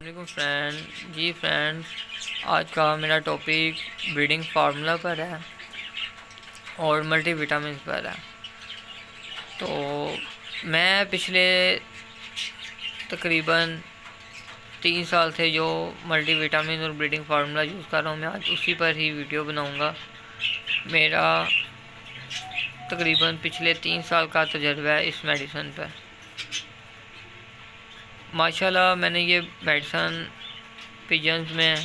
علیکم فرینڈس، آج کا میرا ٹاپک بریڈنگ فارمولا پر ہے اور ملٹی وٹامنس پر ہے۔ تو میں پچھلے تقریباً 3 سال سے جو ملٹی وٹامن اور بریڈنگ فارمولا یوز کر رہا ہوں، میں آج اسی پر ہی ویڈیو بناؤں گا۔ میرا تقریباً پچھلے 3 سال کا تجربہ ہے اس میڈیسن پر۔ ماشاءاللہ میں نے یہ میڈیسن پیجنز میں،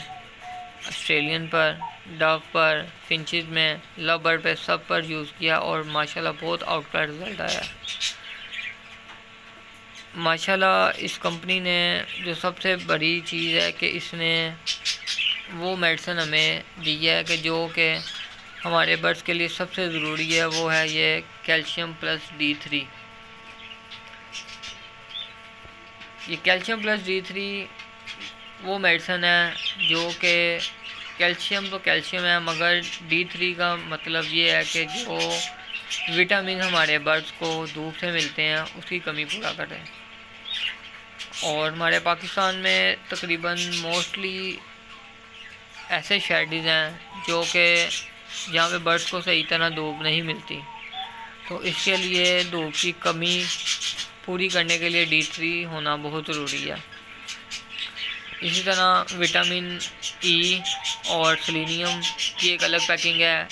Australian per, do per, finches میں، لو برڈ پہ سب پر یوز کیا اور ماشاءاللہ بہت آؤٹ کا رزلٹ آیا۔ ماشاءاللہ اس کمپنی نے جو سب سے بڑی چیز ہے کہ اس نے وہ میڈیسن ہمیں دی ہے کہ جو کہ ہمارے برڈز کے لیے سب سے ضروری ہے، وہ ہے یہ کیلشیم پلس D3۔ یہ کیلشیم پلس D3 وہ میڈیسن ہے جو کہ کیلشیم تو کیلشیم ہے، مگر D3 کا مطلب یہ ہے کہ جو وٹامن ہمارے برڈز کو دھوپ سے ملتے ہیں اس کی کمی پورا کرے۔ اور ہمارے پاکستان میں تقریباً موسٹلی ایسے شیڈز ہیں جو کہ جہاں پہ برڈز کو صحیح طرح دھوپ نہیں ملتی، تو اس کے لیے دھوپ کی کمی پوری کرنے کے لیے D3 ہونا بہت ضروری ہے۔ اسی طرح وٹامن E اور سیلینیم کی ایک الگ پیکنگ ہے،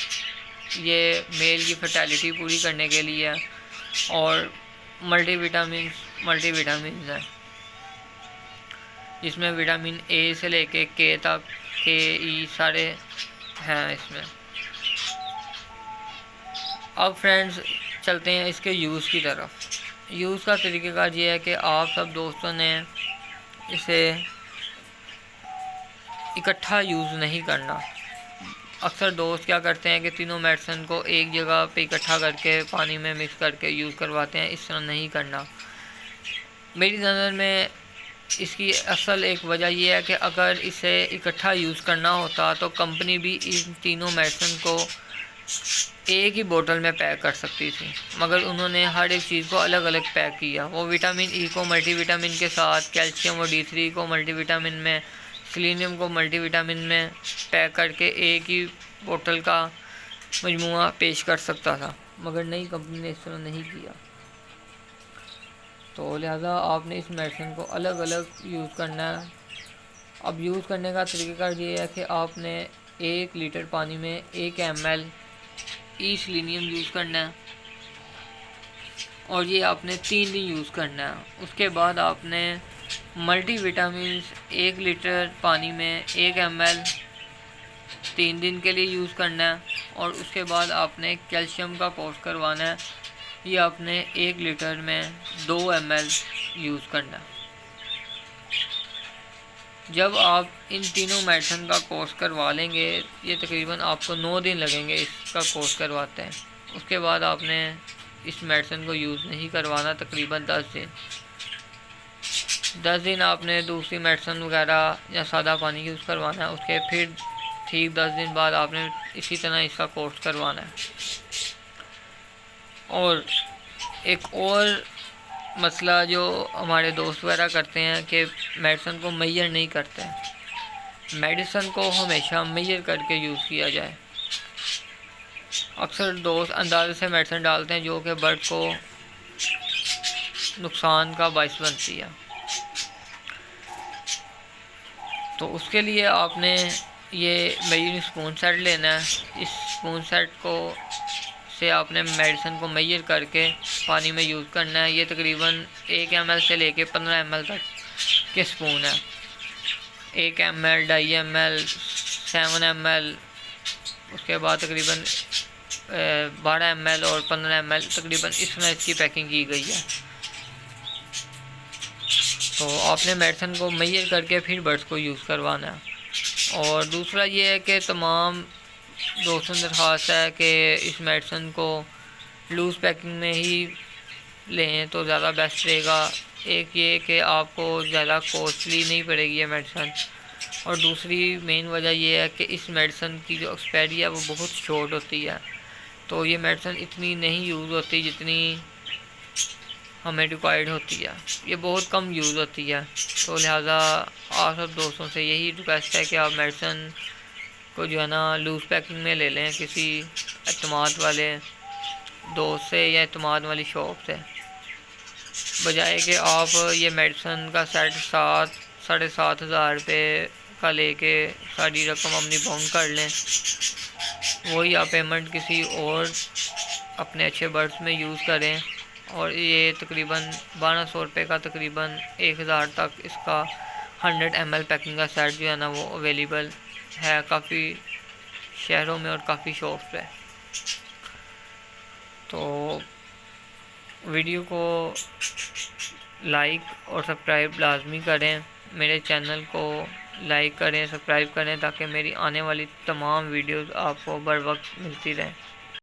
یہ میل کی فرٹیلیٹی پوری کرنے کے لیے ہے۔ اور ملٹی وٹامنز ہیں جس میں وٹامن A سے لے کے K تک، KE سارے ہیں اس میں۔ اب فرینڈز چلتے ہیں اس کے یوز کی طرف۔ یوز کا طریقہ کار یہ ہے کہ آپ سب دوستوں نے اسے اکٹھا یوز نہیں کرنا۔ اکثر دوست کیا کرتے ہیں کہ تینوں میڈیسن کو ایک جگہ پہ اکٹھا کر کے پانی میں مکس کر کے یوز کرواتے ہیں، اس طرح نہیں کرنا۔ میری نظر میں اس کی اصل ایک وجہ یہ ہے کہ اگر اسے اکٹھا یوز کرنا ہوتا تو کمپنی بھی ان تینوں میڈیسن کو ایک ہی بوٹل میں پیک کر سکتی تھی، مگر انہوں نے ہر ایک چیز کو الگ الگ پیک کیا۔ وہ وٹامن E کو ملٹی وٹامن کے ساتھ، کیلشیم اور D3 کو ملٹی وٹامن میں، سیلینیم کو ملٹی وٹامن میں پیک کر کے ایک ہی بوٹل کا مجموعہ پیش کر سکتا تھا، مگر نئی کمپنی نے اس طرح نہیں کیا۔ تو لہٰذا آپ نے اس میڈیسن کو الگ الگ یوز کرنا ہے۔ اب یوز کرنے کا طریقہ کار یہ ہے کہ آپ نے 1 لیٹر پانی میں 1 ml سیلینیم یوز کرنا ہے، اور یہ آپ نے 3 دن یوز کرنا ہے۔ اس کے بعد آپ نے ملٹی وٹامنز 1 لیٹر پانی میں 1 ml 3 دن کے لیے یوز کرنا ہے، اور اس کے بعد آپ نے کیلشیم کا کورس کروانا ہے، یہ آپ نے 1 لیٹر میں 2 ml یوز کرنا ہے۔ جب آپ ان تینوں میڈیسن کا کورس کروا لیں گے، یہ تقریباً آپ کو 9 دن لگیں گے اس کا کورس کرواتے ہیں۔ اس کے بعد آپ نے اس میڈیسن کو یوز نہیں کروانا، تقریباً 10 دن آپ نے دوسری میڈیسن وغیرہ یا سادہ پانی یوز کروانا ہے۔ اس کے پھر ٹھیک 10 دن بعد آپ نے اسی طرح اس کا کورس کروانا ہے۔ اور ایک اور مسئلہ جو ہمارے دوست وغیرہ کرتے ہیں کہ میڈیسن کو میجر نہیں کرتے ہیں۔ میڈیسن کو ہمیشہ میجر کر کے یوز کیا جائے۔ اکثر دوست اندازے سے میڈیسن ڈالتے ہیں جو کہ برڈ کو نقصان کا باعث بنتی ہے۔ تو اس کے لیے آپ نے یہ میجرنگ اسپون سیٹ لینا ہے۔ اس اسپون سیٹ کو سے آپ نے میڈیسن کو میجر کر کے پانی میں یوز کرنا ہے۔ یہ تقریباً 1 ml سے لے کے 15 ml تک کے اسپون ہے۔ 1 ml، 2.5 ml، 7 ml، اس کے بعد تقریباً 12 ml اور 15 ml، تقریباً اس طرح اس کی پیکنگ کی گئی ہے۔ تو آپ نے میڈیسن کو میجر کر کے پھر برڈز کو یوز کروانا ہے۔ اور دوسرا یہ ہے کہ تمام دوستوں درخواست ہے کہ اس میڈیسن کو لوز پیکنگ میں ہی لیں تو زیادہ بیسٹ رہے گا۔ ایک یہ کہ آپ کو زیادہ کوسٹلی نہیں پڑے گی یہ میڈیسن، اور دوسری مین وجہ یہ ہے کہ اس میڈیسن کی جو ایکسپائری ہے وہ بہت شارٹ ہوتی ہے، تو یہ میڈیسن اتنی نہیں یوز ہوتی جتنی ہمیں ریکوائرڈ ہوتی ہے، یہ بہت کم یوز ہوتی ہے، تو لہٰذا آپ سب دوستوں سے یہی ریکویسٹ ہے کہ آپ میڈیسن کو جو ہے نا لوز پیکنگ میں لے لیں کسی اعتماد والے دوست سے یا اعتماد والی شاپ سے، بجائے کہ آپ یہ میڈیسن کا سیٹ 7,500 روپے کا لے کے ساری رقم اپنی باؤنڈ کر لیں، وہی آپ پیمنٹ کسی اور اپنے اچھے برڈس میں یوز کریں، اور یہ تقریباً 1,200 روپے کا تقریباً 1,000 تک اس کا 100 ml پیکنگ کا سیٹ جو ہے نا وہ اویلیبل ہے کافی شہروں میں اور کافی شاپس پہ۔ تو ویڈیو کو لائک اور سبسکرائب لازمی کریں، میرے چینل کو لائک کریں، سبسکرائب کریں، تاکہ میری آنے والی تمام ویڈیوز آپ کو بر وقت ملتی رہیں۔